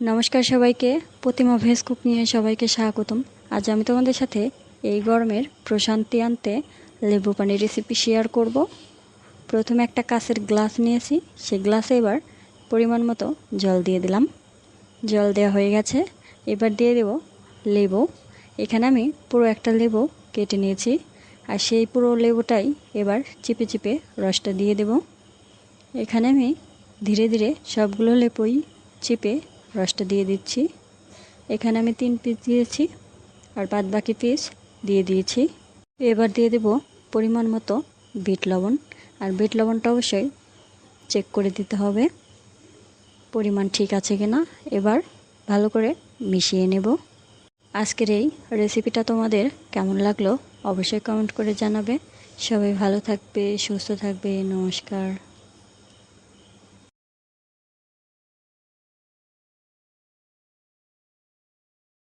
নমস্কার সবাইকে, প্রতিমা ভেজ কুকিংয়ে সবাইকে স্বাগতম। আজ আমি তোমাদের সাথে এই গরমের প্রশান্তি আনতে লেবু পানির রেসিপি শেয়ার করব। প্রথমে একটা কাঁচের গ্লাস নিয়েছি, সেই গ্লাসে এবার পরিমাণ মতো জল দিয়ে দিলাম। জল দেওয়া হয়ে গেছে, এবার দিয়ে দেব লেবু। এখানে আমি পুরো একটা লেবু কেটে নিয়েছি, আর সেই পুরো লেবুটাই এবার চিপে চিপে রসটা দিয়ে দেব। এখানে আমি ধীরে ধীরে সবগুলো লেবুই চিপে রসটা দিয়ে দিচ্ছি। এখানে আমি 3 পিস দিয়েছি, আর বাদ বাকি পিস দিয়ে দিয়েছি। এবার দিয়ে দেব পরিমাণ মতো বিট লবণ, আর বিট লবণটা অবশ্যই চেক করে দিতে হবে পরিমাণ ঠিক আছে কিনা। এবার ভালো করে মিশিয়ে নেব। আজকের এই রেসিপিটা তোমাদের কেমন লাগলো অবশ্যই কমেন্ট করে জানাবে। সবাই ভালো থাকবে, সুস্থ থাকবে। নমস্কার।